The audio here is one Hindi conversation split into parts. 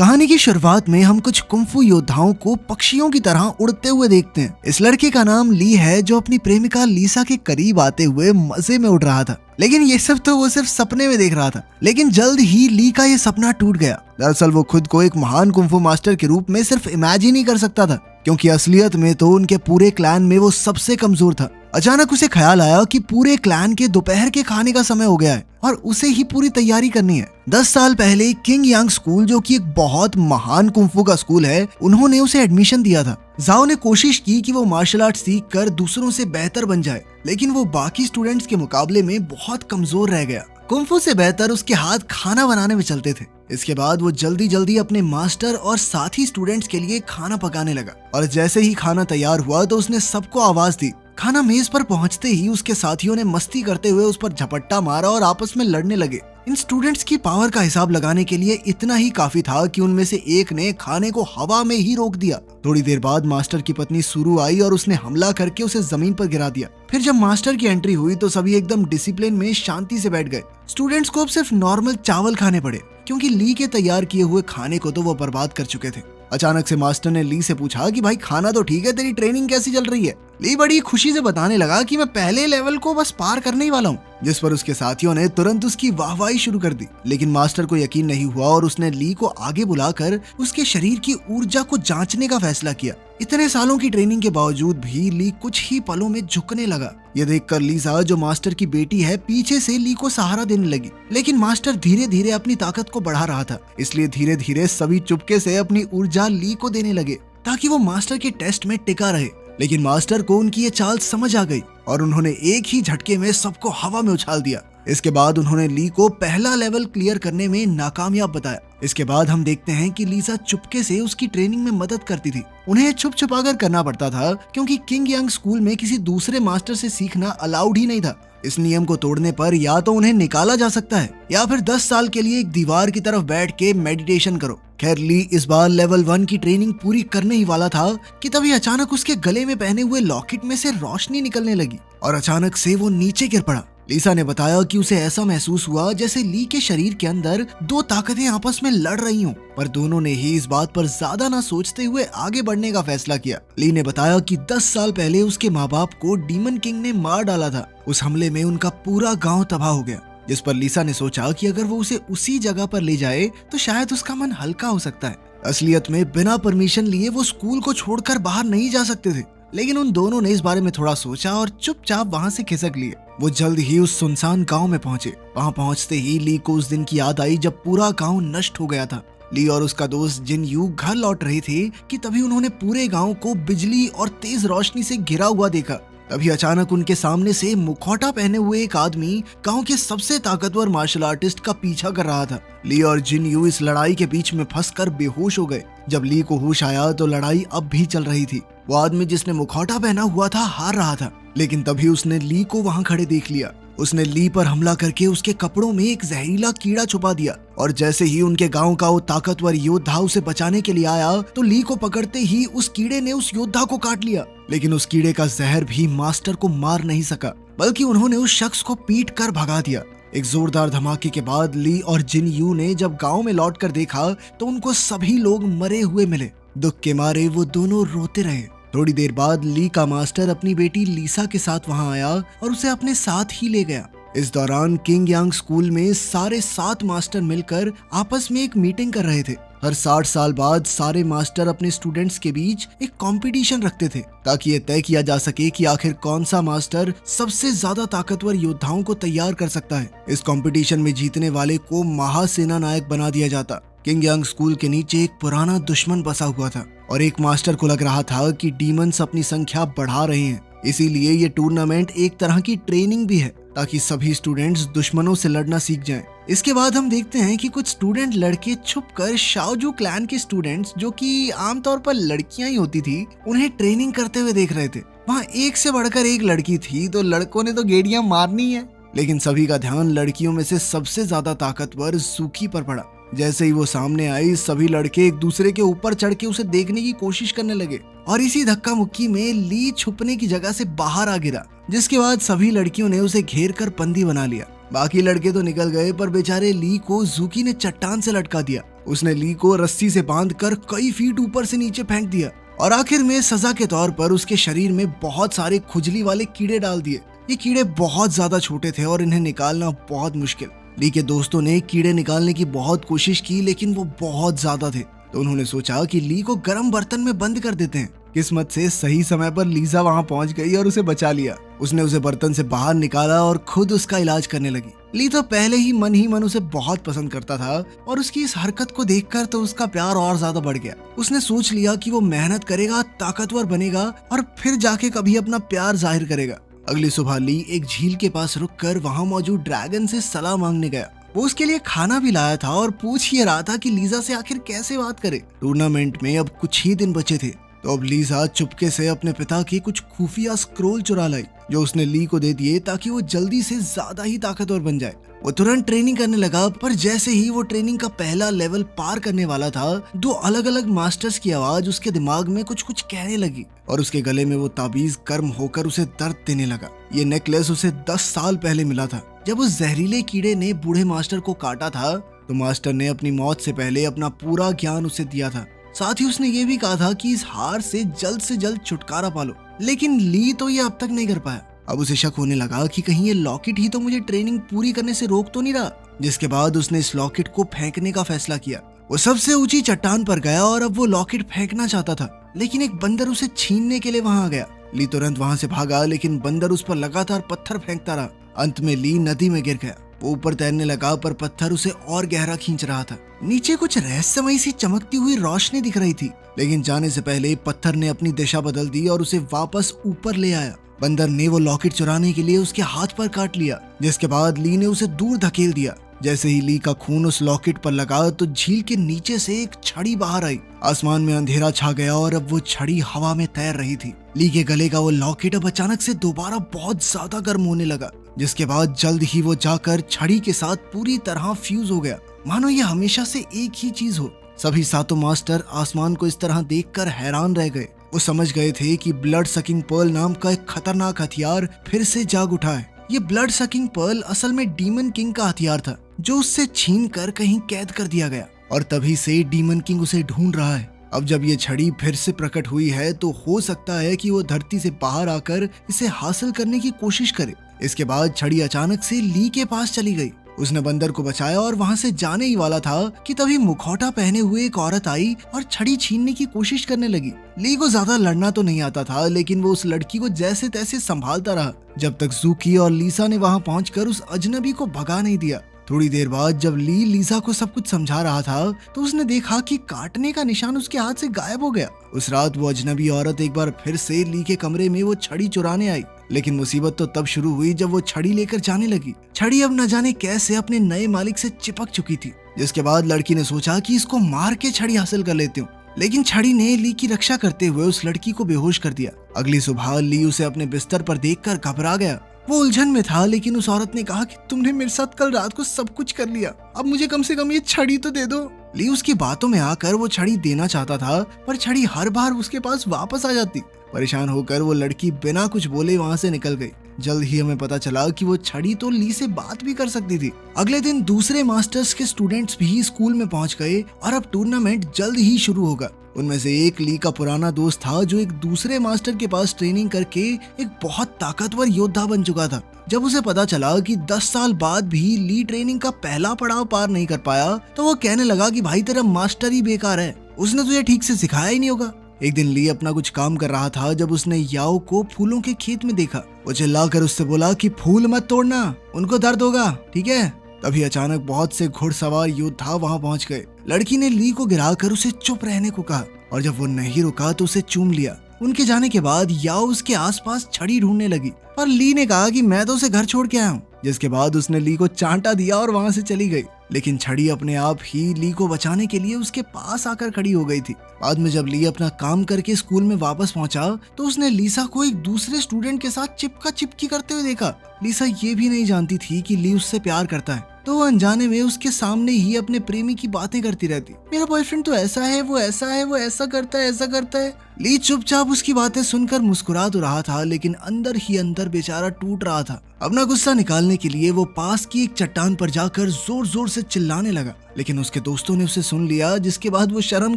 कहानी की शुरुआत में हम कुछ कुंफू योद्धाओं को पक्षियों की तरह उड़ते हुए देखते हैं। इस लड़के का नाम ली है जो अपनी प्रेमिका लीसा के करीब आते हुए मजे में उड़ रहा था, लेकिन ये सब तो वो सिर्फ सपने में देख रहा था। लेकिन जल्द ही ली का ये सपना टूट गया। दरअसल वो खुद को एक महान कुंफू मास्टर के रूप में सिर्फ इमेजिन ही कर सकता था, क्योंकि असलियत में तो उनके पूरे क्लैन में वो सबसे कमजोर था। अचानक उसे ख्याल आया कि पूरे क्लैन के दोपहर के खाने का समय हो गया है और उसे ही पूरी तैयारी करनी है। 10 साल पहले किंग यांग स्कूल, जो कि एक बहुत महान कुंफू का स्कूल है, उन्होंने उसे एडमिशन दिया था। जाओ ने कोशिश की कि वो मार्शल आर्ट सीख कर दूसरों से बेहतर बन जाए, लेकिन वो बाकी स्टूडेंट्स के मुकाबले में बहुत कमजोर रह गया। कुंफू से बेहतर उसके हाथ खाना बनाने में चलते थे। इसके बाद वो जल्दी जल्दी अपने मास्टर और साथी स्टूडेंट्स के लिए खाना पकाने लगा, और जैसे ही खाना तैयार हुआ तो उसने सबको आवाज दी। खाना मेज पर पहुंचते ही उसके साथियों ने मस्ती करते हुए उस पर झपट्टा मारा और आपस में लड़ने लगे। इन स्टूडेंट्स की पावर का हिसाब लगाने के लिए इतना ही काफी था कि उनमें से एक ने खाने को हवा में ही रोक दिया। थोड़ी देर बाद मास्टर की पत्नी सुरु आई और उसने हमला करके उसे जमीन पर गिरा दिया। फिर जब मास्टर की एंट्री हुई तो सभी एकदम डिसिप्लिन में शांति से बैठ गए। स्टूडेंट्स को अब सिर्फ नॉर्मल चावल खाने पड़े, क्योंकि ली के तैयार किए हुए खाने को तो वो बर्बाद कर चुके थे। अचानक से मास्टर ने ली से पूछा कि भाई खाना तो ठीक है, तेरी ट्रेनिंग कैसी चल रही है? ली बड़ी खुशी से बताने लगा कि मैं पहले लेवल को बस पार करने ही वाला हूँ, जिस पर उसके साथियों ने तुरंत उसकी वाहवाही शुरू कर दी। लेकिन मास्टर को यकीन नहीं हुआ और उसने ली को आगे बुलाकर उसके शरीर की ऊर्जा को जांचने का फैसला किया। इतने सालों की ट्रेनिंग के बावजूद भी ली कुछ ही पलों में झुकने लगा। ये देखकर लीसा, जो मास्टर की बेटी है, पीछे से ली को सहारा देने लगी। लेकिन मास्टर धीरे धीरे अपनी ताकत को बढ़ा रहा था, इसलिए धीरे धीरे सभी चुपके से अपनी ऊर्जा ली को देने लगे ताकि वो मास्टर के टेस्ट में टिका रहे। लेकिन मास्टर को उनकी ये चाल समझ आ गई और उन्होंने एक ही झटके में सबको हवा में उछाल दिया। इसके बाद उन्होंने ली को पहला लेवल क्लियर करने में नाकामयाब बताया। इसके बाद हम देखते हैं कि लीसा चुपके से उसकी ट्रेनिंग में मदद करती थी। उन्हें छुप छुपा कर करना पड़ता था, क्योंकि किंग यांग स्कूल में किसी दूसरे मास्टर से सीखना अलाउड ही नहीं था। इस नियम को तोड़ने पर या तो उन्हें निकाला जा सकता है या फिर 10 साल के लिए एक दीवार की तरफ बैठ के मेडिटेशन करो। खैर, ली इस बार लेवल 1 की ट्रेनिंग पूरी करने ही वाला था कि तभी अचानक उसके गले में पहने हुए लॉकेट में से रोशनी निकलने लगी और अचानक से वो नीचे गिर पड़ा। लीसा ने बताया कि उसे ऐसा महसूस हुआ जैसे ली के शरीर के अंदर दो ताकतें आपस में लड़ रही हों, पर दोनों ने ही इस बात पर ज्यादा ना सोचते हुए आगे बढ़ने का फैसला किया। ली ने बताया कि 10 साल पहले उसके माँ बाप को डीमन किंग ने मार डाला था। उस हमले में उनका पूरा गांव तबाह हो गया, जिस पर लीसा ने सोचा कि अगर वो उसे उसी जगह पर ले जाए तो शायद उसका मन हल्का हो सकता है। असलियत में बिना परमिशन लिए वो स्कूल को छोड़कर बाहर नहीं जा सकते थे, लेकिन उन दोनों ने इस बारे में थोड़ा सोचा और चुपचाप वहां से खिसक लिए। वो जल्द ही उस सुनसान गांव में पहुंचे। वहां पहुंचते ही ली को उस दिन की याद आई जब पूरा गांव नष्ट हो गया था। ली और उसका दोस्त जिन यू घर लौट रहे थे कि तभी उन्होंने पूरे गांव को बिजली और तेज रोशनी से घिरा हुआ देखा। तभी अचानक उनके सामने से मुखौटा पहने हुए एक आदमी गांव के सबसे ताकतवर मार्शल आर्टिस्ट का पीछा कर रहा था। ली और जिन यू इस लड़ाई के बीच में फंसकर बेहोश हो गए। जब ली को होश आया तो लड़ाई अब भी चल रही थी। वो आदमी जिसने मुखौटा पहना हुआ था हार रहा था, लेकिन तभी उसने ली को वहां खड़े देख लिया। उसने ली पर हमला करके उसके कपड़ों में एक जहरीला कीड़ा छुपा दिया, और जैसे ही उनके गांव का वो ताकतवर योद्धा उसे बचाने के लिए आया तो ली को पकड़ते ही उस कीड़े ने उस योद्धा को काट लिया। लेकिन उस कीड़े का जहर भी मास्टर को मार नहीं सका, बल्कि उन्होंने उस शख्स को पीट कर भगा दिया। एक जोरदार धमाके के बाद ली और जिन यू ने जब गांव में लौटकर देखा तो उनको सभी लोग मरे हुए मिले। दुख के मारे वो दोनों रोते रहे। थोड़ी देर बाद ली का मास्टर अपनी बेटी लीसा के साथ वहां आया और उसे अपने साथ ही ले गया। इस दौरान किंग यांग स्कूल में सारे 7 मास्टर मिलकर आपस में एक मीटिंग कर रहे थे। हर 60 साल बाद सारे मास्टर अपने स्टूडेंट्स के बीच एक कंपटीशन रखते थे, ताकि ये तय किया जा सके कि आखिर कौन सा मास्टर सबसे ज्यादा ताकतवर योद्धाओं को तैयार कर सकता है। इस कंपटीशन में जीतने वाले को महासेना नायक बना दिया जाता। किंग यांग स्कूल के नीचे एक पुराना दुश्मन बसा हुआ था और एक मास्टर को लग रहा था कि डीमंस अपनी संख्या बढ़ा रहे हैं। इसीलिए ये टूर्नामेंट एक तरह की ट्रेनिंग भी है, ताकि सभी स्टूडेंट्स दुश्मनों से लड़ना सीख जाएं। इसके बाद हम देखते हैं कि कुछ स्टूडेंट लड़के छुपकर शाओजू क्लैन के स्टूडेंट्स, जो कि आमतौर पर लड़कियां ही होती थी, उन्हें ट्रेनिंग करते हुए देख रहे थे। वहाँ एक से बढ़कर एक लड़की थी, तो लड़कों ने तो गेड़ियां मारनी है, लेकिन सभी का ध्यान लड़कियों में से सबसे ज्यादा ताकतवर ज़ूकी पर पड़ा। जैसे ही वो सामने आई, सभी लड़के एक दूसरे के ऊपर चढ़ के उसे देखने की कोशिश करने लगे और इसी धक्का मुक्की में ली छुपने की जगह से बाहर आ गिरा, जिसके बाद सभी लड़कियों ने उसे घेर कर बंदी बना लिया। बाकी लड़के तो निकल गए, पर बेचारे ली को ज़ूकी ने चट्टान से लटका दिया उसने ली को रस्सी से बांधकर कई फीट ऊपर से नीचे फेंक दिया और आखिर में सजा के तौर पर उसके शरीर में बहुत सारे खुजली वाले कीड़े डाल दिए। ये कीड़े बहुत ज्यादा छोटे थे और इन्हें निकालना बहुत मुश्किल। ली के दोस्तों ने कीड़े निकालने की बहुत कोशिश की लेकिन वो बहुत ज्यादा थे, तो उन्होंने सोचा कि ली को गर्म बर्तन में बंद कर देते हैं। किस्मत से सही समय पर लीजा वहां पहुंच गई और उसे बचा लिया। उसने उसे बर्तन से बाहर निकाला और खुद उसका इलाज करने लगी। ली तो पहले ही मन उसे बहुत पसंद करता था और उसकी इस हरकत को देखकर तो उसका प्यार और ज्यादा बढ़ गया। उसने सोच लिया कि वो मेहनत करेगा, ताकतवर बनेगा और फिर जाके कभी अपना प्यार जाहिर करेगा। अगली सुबह ली एक झील के पास रुककर वहां मौजूद ड्रैगन से सलाह मांगने गया। वो उसके लिए खाना भी लाया था और पूछ ही रहा था कि लीजा से आखिर कैसे बात करे। टूर्नामेंट में अब कुछ ही दिन बचे थे, तो अब लीजा चुपके से अपने पिता की कुछ खुफिया स्क्रोल चुरा लाई जो उसने ली को दे दिए ताकि वो जल्दी से ज्यादा ही ताकतवर बन जाए। वो तुरंत ट्रेनिंग करने लगा, पर जैसे ही वो ट्रेनिंग का पहला लेवल पार करने वाला था, दो अलग अलग मास्टर्स की आवाज उसके दिमाग में कुछ कुछ कहने लगी और उसके गले में वो ताबीज गर्म होकर उसे दर्द देने लगा। ये नेकलेस उसे 10 साल पहले मिला था। जब उस जहरीले कीड़े ने बूढ़े मास्टर को काटा था तो मास्टर ने अपनी मौत से पहले अपना पूरा ज्ञान उसे दिया था। साथ ही उसने ये भी कहा था कि इस हार से जल्द छुटकारा पालो। लेकिन ली तो ये अब तक नहीं कर पाया। अब उसे शक होने लगा कि कहीं ये लॉकेट ही तो मुझे ट्रेनिंग पूरी करने से रोक तो नहीं रहा। जिसके बाद उसने इस लॉकेट को फेंकने का फैसला किया। वो सबसे ऊंची चट्टान पर गया और अब वो लॉकेट फेंकना चाहता था, लेकिन एक बंदर उसे छीनने के लिए वहां आ गया। ली तुरंत वहां से भागा, लेकिन बंदर उस पर लगातार पत्थर फेंकता रहा। अंत में ली नदी में गिर गया। वो ऊपर तैरने लगा, पर पत्थर उसे और गहरा खींच रहा था। नीचे कुछ रहस्यमयी सी चमकती हुई रोशनी दिख रही थी, लेकिन जाने से पहले पत्थर ने अपनी दिशा बदल दी और उसे वापस ऊपर ले आया। बंदर ने वो लॉकेट चुराने के लिए उसके हाथ पर काट लिया, जिसके बाद ली ने उसे दूर धकेल दिया। जैसे ही ली का खून उस लॉकेट पर लगा तो झील के नीचे से एक छड़ी बाहर आई। आसमान में अंधेरा छा गया और अब वो छड़ी हवा में तैर रही थी। ली के गले का वो लॉकेट अब अचानक से दोबारा बहुत ज्यादा गर्म होने लगा, जिसके बाद जल्द ही वो जाकर छड़ी के साथ पूरी तरह फ्यूज हो गया, मानो ये हमेशा से एक ही चीज हो। सभी सातों मास्टर आसमान को इस तरह देखकर हैरान रह गए। वो समझ गए थे कि ब्लड सकिंग पर्ल नाम का एक खतरनाक हथियार फिर से जाग उठा है। ये ब्लड सकिंग पर्ल असल में डीमन किंग का हथियार था, जो उससे छीन कर कहीं कैद कर दिया गया और तभी से डीमन किंग उसे ढूंढ रहा है। अब जब ये छड़ी फिर से प्रकट हुई है तो हो सकता है कि वो धरती से बाहर आकर इसे हासिल करने की कोशिश करे। इसके बाद छड़ी अचानक से ली के पास चली गई। उसने बंदर को बचाया और वहां से जाने ही वाला था कि तभी मुखौटा पहने हुए एक औरत आई और छड़ी छीनने की कोशिश करने लगी। ली को ज्यादा लड़ना तो नहीं आता था, लेकिन वो उस लड़की को जैसे तैसे संभालता रहा जब तक जूकी और लीसा ने वहां पहुंचकर उस अजनबी को भगा नहीं दिया। थोड़ी देर बाद जब ली लीसा को सब कुछ समझा रहा था तो उसने देखा कि काटने का निशान उसके हाथ से गायब हो गया। उस रात वो अजनबी औरत एक बार फिर से ली के कमरे में वो छड़ी चुराने आई, लेकिन मुसीबत तो तब शुरू हुई जब वो छड़ी लेकर जाने लगी। छड़ी अब न जाने कैसे अपने नए मालिक से चिपक चुकी थी, जिसके बाद लड़की ने सोचा कि इसको मार के छड़ी हासिल कर लेती हूँ, लेकिन छड़ी ने ली की रक्षा करते हुए उस लड़की को बेहोश कर दिया। अगली सुबह ली उसे अपने बिस्तर पर देखकर घबरा गया। वो उलझन में था, लेकिन उस औरत ने कहा कि तुमने मेरे साथ कल रात को सब कुछ कर लिया, अब मुझे कम से कम ये छड़ी तो दे दो। ली उसकी बातों में आकर वो छड़ी देना चाहता था, पर छड़ी हर बार उसके पास वापस आ जाती। परेशान होकर वो लड़की बिना कुछ बोले वहां से निकल गई। जल्द ही हमें पता चला कि वो छड़ी तो ली से बात भी कर सकती थी। अगले दिन दूसरे मास्टर्स के स्टूडेंट्स भी स्कूल में पहुंच गए और अब टूर्नामेंट जल्द ही शुरू होगा। उनमें से एक ली का पुराना दोस्त था, जो एक दूसरे मास्टर के पास ट्रेनिंग करके एक बहुत ताकतवर योद्धा बन चुका था। जब उसे पता चला कि 10 साल बाद भी ली ट्रेनिंग का पहला पड़ाव पार नहीं कर पाया, तो वो कहने लगा कि भाई तेरा मास्टर ही बेकार है, उसने तुझे ठीक से सिखाया ही नहीं होगा। एक दिन ली अपना कुछ काम कर रहा था जब उसने याओ को फूलों के खेत में देखा। वो चिल्लाकर उससे बोला कि फूल मत तोड़ना, उनको दर्द होगा, ठीक है। तभी अचानक बहुत से घुड़सवार योद्धा वहां पहुंच गए। लड़की ने ली को गिराकर उसे चुप रहने को कहा और जब वो नहीं रुका तो उसे चूम लिया। उनके जाने के बाद याओ उसके आसपास छड़ी ढूंढने लगी, पर ली ने कहा कि मैं तो उसे घर छोड़ के आया हूँ। जिसके बाद उसने ली को चांटा दिया और वहां से चली गई, लेकिन छड़ी अपने आप ही ली को बचाने के लिए उसके पास आकर खड़ी हो गई थी। बाद में जब ली अपना काम करके स्कूल में वापस पहुंचा तो उसने लीसा को एक दूसरे स्टूडेंट के साथ चिपका चिपकी करते हुए देखा। लीसा ये भी नहीं जानती थी कि ली उससे प्यार करता है। तो वो अनजाने में उसके सामने ही अपने प्रेमी की बातें करती रहती। मेरा बॉयफ्रेंड तो ऐसा है, वो ऐसा है, वो ऐसा करता है, ऐसा करता है। ली चुपचाप उसकी बातें सुनकर मुस्कुरा तो रहा था, लेकिन अंदर ही अंदर बेचारा टूट रहा था। अपना गुस्सा निकालने के लिए वो पास की एक चट्टान पर जाकर जोर जोर से चिल्लाने लगा, लेकिन उसके दोस्तों ने उसे सुन लिया, जिसके बाद वो शर्म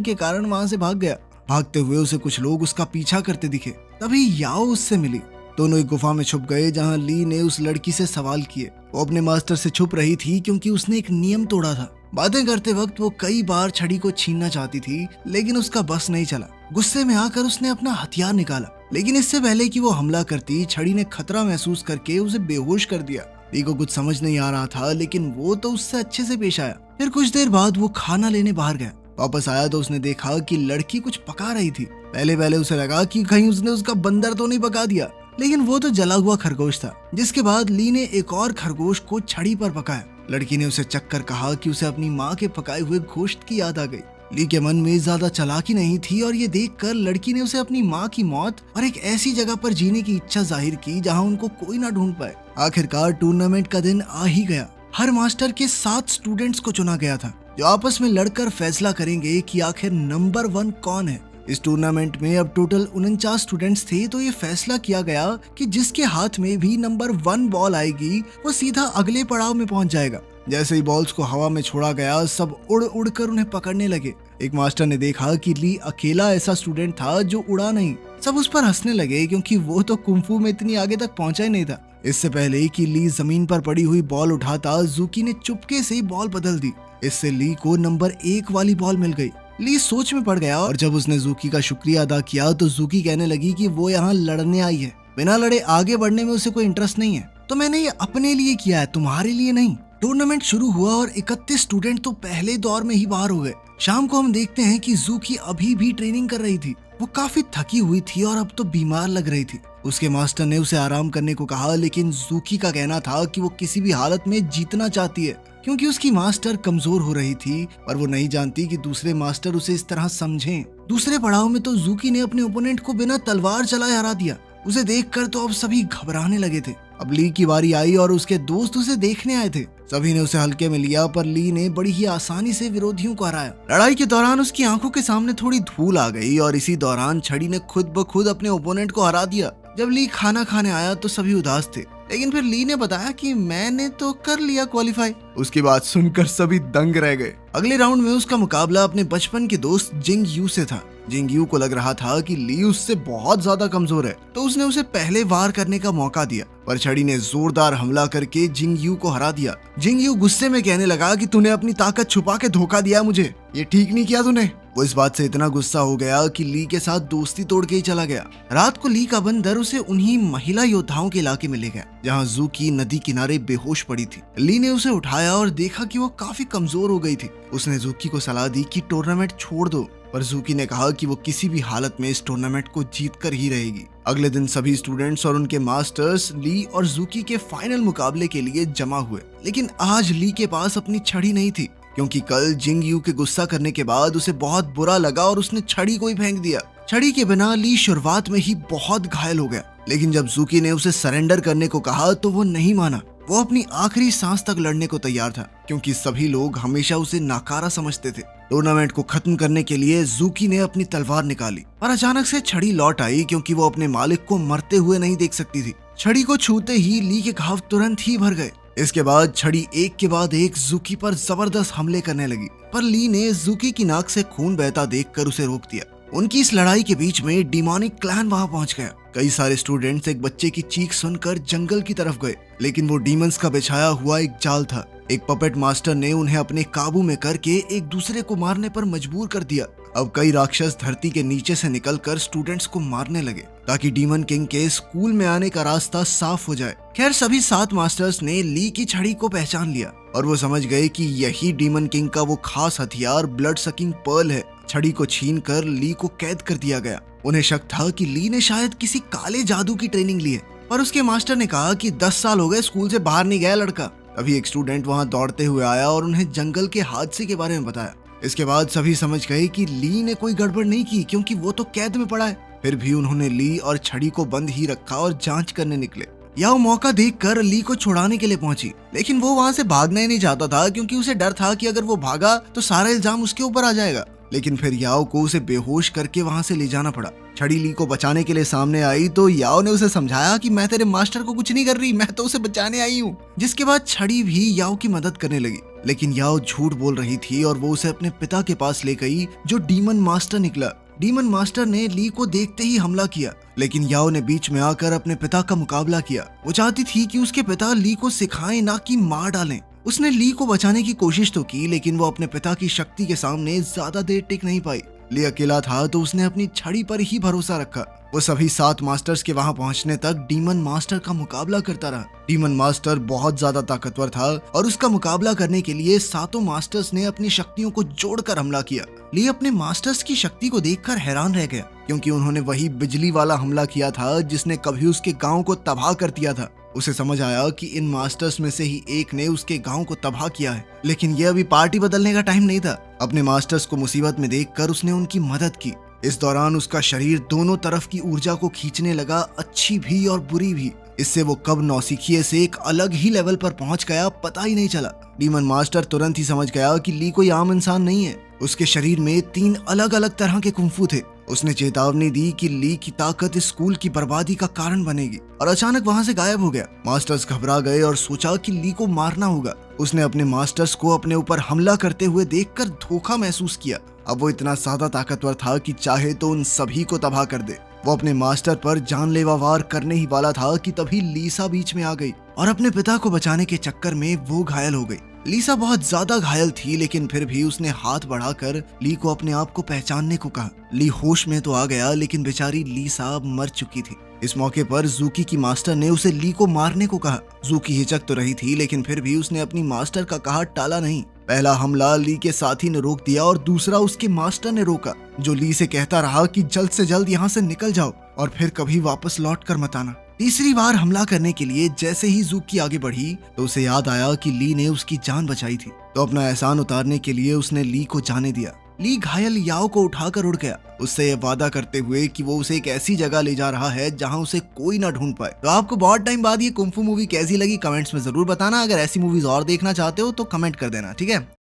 के कारण वहाँ से भाग गया। भागते हुए उसे कुछ लोग उसका पीछा करते दिखे। तभी याओ उससे मिली। दोनों एक गुफा में छुप गए, जहाँ ली ने उस लड़की से सवाल किए। वो अपने मास्टर से छुप रही थी क्योंकि उसने एक नियम तोड़ा था। बातें करते वक्त वो कई बार छड़ी को छीनना चाहती थी, लेकिन उसका बस नहीं चला। गुस्से में आकर उसने अपना हथियार निकाला, लेकिन इससे पहले कि वो हमला करती, छड़ी ने खतरा महसूस करके उसे बेहोश कर दिया। ली को कुछ समझ नहीं आ रहा था, लेकिन वो तो उससे अच्छे से पेश आया। फिर कुछ देर बाद वो खाना लेने बाहर गया। वापस आया तो उसने देखा कि लड़की कुछ पका रही थी। पहले पहले उसे लगा कि कहीं उसने उसका बंदर तो नहीं पका दिया, लेकिन वो तो जला हुआ खरगोश था। जिसके बाद ली ने एक और खरगोश को छड़ी पर पकाया। लड़की ने उसे चख कर कहा कि उसे अपनी माँ के पकाए हुए गोश्त की याद आ गई। ली के मन में ज्यादा चालाकी नहीं थी और ये देखकर लड़की ने उसे अपनी माँ की मौत और एक ऐसी जगह पर जीने की इच्छा जाहिर की जहाँ उनको कोई ना ढूंढ पाए। आखिरकार टूर्नामेंट का दिन आ ही गया। हर मास्टर के 7 स्टूडेंट्स को चुना गया था, जो आपस में लड़कर फैसला करेंगे कि आखिर नंबर 1 कौन है। इस टूर्नामेंट में अब टोटल 49 स्टूडेंट्स थे, तो ये फैसला किया गया कि जिसके हाथ में भी नंबर 1 बॉल आएगी वो सीधा अगले पड़ाव में पहुंच जाएगा। जैसे ही बॉल्स को हवा में छोड़ा गया, सब उड़ उड़ कर उन्हें पकड़ने लगे। एक मास्टर ने देखा कि ली अकेला ऐसा स्टूडेंट था जो उड़ा नहीं। सब उस पर हंसने लगे क्योंकि वो तो कुंफू में इतनी आगे तक पहुंचा ही नहीं था। इससे पहले कि ली जमीन पर पड़ी हुई बॉल उठाता, जूकी ने चुपके से बॉल बदल दी। इससे ली को नंबर 1 वाली बॉल मिल गई। ली सोच में पड़ गया और जब उसने जूकी का शुक्रिया अदा किया तो जूकी कहने लगी कि वो यहाँ लड़ने आई है, बिना लड़े आगे बढ़ने में उसे कोई इंटरेस्ट नहीं है। तो मैंने ये अपने लिए किया है, तुम्हारे लिए नहीं। टूर्नामेंट शुरू हुआ और 31 स्टूडेंट तो पहले दौर में ही बाहर हो गए। शाम को हम देखते हैं कि जूकी अभी भी ट्रेनिंग कर रही थी। वो काफी थकी हुई थी और अब तो बीमार लग रही थी। उसके मास्टर ने उसे आराम करने को कहा, लेकिन जूकी का कहना था कि वो किसी भी हालत में जीतना चाहती है, क्योंकि उसकी मास्टर कमजोर हो रही थी और वो नहीं जानती कि दूसरे मास्टर उसे इस तरह समझें। दूसरे पड़ाव में तो जूकी ने अपने ओपोनेंट को बिना तलवार चलाए हरा दिया। उसे देखकर तो अब सभी घबराने लगे थे। अब ली की बारी आई और उसके दोस्त उसे देखने आए थे। सभी ने उसे हल्के में लिया, पर ली ने बड़ी ही आसानी से विरोधियों को हराया। लड़ाई के दौरान उसकी आंखों के सामने थोड़ी धूल आ गई और इसी दौरान छड़ी ने खुद ब खुद अपने ओपोनेंट को हरा दिया। जब ली खाना खाने आया तो सभी उदास थे, लेकिन फिर ली ने बताया कि मैंने तो कर लिया क्वालिफाई। उसकी बात सुनकर सभी दंग रह गए। अगले राउंड में उसका मुकाबला अपने बचपन के दोस्त जिंग यू से था। जिंग यू को लग रहा था कि ली उससे बहुत ज्यादा कमजोर है, तो उसने उसे पहले वार करने का मौका दिया, पर छड़ी ने जोरदार हमला करके जिंग यू को हरा दिया। जिंग यू गुस्से में कहने लगा कि तूने अपनी ताकत छुपा के धोखा दिया मुझे, ये ठीक नहीं किया तूने। वो इस बात से इतना गुस्सा हो गया कि ली के साथ दोस्ती तोड़ के ही चला गया। रात को ली का बंदर उसे उन्हीं महिला योद्धाओं के इलाके में ले गया, जहाँ जूकी नदी किनारे बेहोश पड़ी थी। ली ने उसे उठाया और देखा कि वो काफी कमजोर हो गई थी। उसने जूकी को सलाह दी कि टूर्नामेंट छोड़ दो, पर जूकी ने कहा कि वो किसी भी हालत में इस टूर्नामेंट को जीत कर ही रहेगी। अगले दिन सभी स्टूडेंट्स और उनके मास्टर्स ली और जूकी के फाइनल मुकाबले के लिए जमा हुए, लेकिन आज ली के पास अपनी छड़ी नहीं थी, क्योंकि कल जिंग यू के गुस्सा करने के बाद उसे बहुत बुरा लगा और उसने छड़ी को ही फेंक दिया। छड़ी के बिना ली शुरुआत में ही बहुत घायल हो गया, लेकिन जब जूकी ने उसे सरेंडर करने को कहा तो वो नहीं माना। वो अपनी आखिरी सांस तक लड़ने को तैयार था, क्योंकि सभी लोग हमेशा उसे नाकारा समझते थे। टूर्नामेंट को खत्म करने के लिए जूकी ने अपनी तलवार निकाली, पर अचानक से छड़ी लौट आई, क्योंकि वो अपने मालिक को मरते हुए नहीं देख सकती थी। छड़ी को छूते ही ली के घाव तुरंत ही भर गए। इसके बाद छड़ी एक के बाद एक जूकी पर जबरदस्त हमले करने लगी, पर ली ने जूकी की नाक से खून बहता देखकर उसे रोक दिया। उनकी इस लड़ाई के बीच में डिमोनिक क्लैन वहां पहुंच गया। कई सारे स्टूडेंट्स एक बच्चे की चीख सुनकर जंगल की तरफ गए, लेकिन वो डीमंस का बिछाया हुआ एक जाल था। एक पपेट मास्टर ने उन्हें अपने काबू में करके एक दूसरे को मारने पर मजबूर कर दिया। अब कई राक्षस धरती के नीचे से निकलकर स्टूडेंट्स को मारने लगे, ताकि डीमन किंग के स्कूल में आने का रास्ता साफ हो जाए। खैर, सभी 7 मास्टर्स ने ली की छड़ी को पहचान लिया और वो समझ गए कि यही डीमन किंग का वो खास हथियार ब्लड सकिंग पर्ल है। छड़ी को छीनकर ली को कैद कर दिया गया। उन्हें शक था कि ली ने शायद किसी काले जादू की ट्रेनिंग ली है, पर उसके मास्टर ने कहा कि 10 साल हो गए स्कूल से बाहर नहीं गया लड़का। तभी एक स्टूडेंट वहां दौड़ते हुए आया और उन्हें जंगल के हादसे के बारे में बताया। इसके बाद सभी समझ गए कि ली ने कोई गड़बड़ नहीं की, क्योंकि वो तो कैद में पड़ा है। फिर भी उन्होंने ली और छड़ी को बंद ही रखा और जांच करने निकले। याओ मौका देखकर ली को छुड़ाने के लिए पहुंची, लेकिन वो वहां से भागना ही नहीं चाहता था क्योंकि उसे डर था कि अगर वो भागा तो सारा इल्जाम उसके ऊपर आ जाएगा। लेकिन फिर याओ को उसे बेहोश करके वहां से ले जाना पड़ा। छड़ी ली को बचाने के लिए सामने आई तो याओ ने उसे समझाया कि मैं तेरे मास्टर को कुछ नहीं कर रही, मैं तो उसे बचाने आई हूँ। जिसके बाद छड़ी भी याओ की मदद करने लगी, लेकिन याओ झूठ बोल रही थी और वो उसे अपने पिता के पास ले गई जो डीमन मास्टर निकला। डीमन मास्टर ने ली को देखते ही हमला किया, लेकिन याओ ने बीच में आकर अपने पिता का मुकाबला किया। वो चाहती थी कि उसके पिता ली को सिखाएं ना कि मार डालें। उसने ली को बचाने की कोशिश तो की, लेकिन वो अपने पिता की शक्ति के सामने ज्यादा देर टिक नहीं पाई। ली अकेला था तो उसने अपनी छड़ी पर ही भरोसा रखा। वो सभी 7 मास्टर्स के वहां पहुंचने तक डीमन मास्टर का मुकाबला करता रहा। डीमन मास्टर बहुत ज्यादा ताकतवर था और उसका मुकाबला करने के लिए 7 मास्टर्स ने अपनी शक्तियों को जोड़कर हमला किया। ली अपने मास्टर्स की शक्ति को देखकर हैरान रह गया, क्योंकि उन्होंने वही बिजली वाला हमला किया था जिसने कभी उसके गांव को तबाह कर दिया था। उसे समझ आया कि इन मास्टर्स में से ही एक ने उसके गांव को तबाह किया है, लेकिन यह अभी पार्टी बदलने का टाइम नहीं था। अपने मास्टर्स को मुसीबत में देखकर उसने उनकी मदद की। इस दौरान उसका शरीर दोनों तरफ की ऊर्जा को खींचने लगा, अच्छी भी और बुरी भी। इससे वो कब नौसिखिए से एक अलग ही लेवल पर पहुंच गया, पता ही नहीं चला। डीमन मास्टर तुरंत ही समझ गया कि ली कोई आम इंसान नहीं है। उसके शरीर में 3 अलग अलग तरह के कुंफू थे। उसने चेतावनी दी कि ली की ताकत इस स्कूल की बर्बादी का कारण बनेगी, और अचानक वहां से गायब हो गया। मास्टर्स घबरा गए और सोचा कि ली को मारना होगा। उसने अपने मास्टर्स को अपने ऊपर हमला करते हुए देखकर धोखा महसूस किया। अब वो इतना ज्यादा ताकतवर था कि चाहे तो उन सभी को तबाह कर दे। वो अपने मास्टर पर जानलेवा वार करने ही वाला था कि तभी लीसा बीच में आ गई और अपने पिता को बचाने के चक्कर में वो घायल हो गई। लीसा बहुत ज्यादा घायल थी, लेकिन फिर भी उसने हाथ बढ़ाकर ली को अपने आप को पहचानने को कहा। ली होश में तो आ गया, लेकिन बेचारी लीसा मर चुकी थी। इस मौके पर जूकी की मास्टर ने उसे ली को मारने को कहा। जूकी हिचक तो रही थी, लेकिन फिर भी उसने अपनी मास्टर का कहा टाला नहीं। पहला हमला ली के साथी ने रोक दिया और दूसरा उसके मास्टर ने रोका, जो ली से कहता रहा कि जल्द से जल्द यहाँ से निकल जाओ और फिर कभी वापस लौट कर मत आना। तीसरी बार हमला करने के लिए जैसे ही जूकी आगे बढ़ी तो उसे याद आया कि ली ने उसकी जान बचाई थी, तो अपना एहसान उतारने के लिए उसने ली को जाने दिया। ली घायल याओ को उठाकर उड़ गया, उससे ये वादा करते हुए कि वो उसे एक ऐसी जगह ले जा रहा है जहां उसे कोई ना ढूंढ पाए। तो आपको बहुत टाइम बाद ये कुंफू मूवी कैसी लगी कमेंट्स में जरूर बताना। अगर ऐसी मूवीज और देखना चाहते हो तो कमेंट कर देना, ठीक है।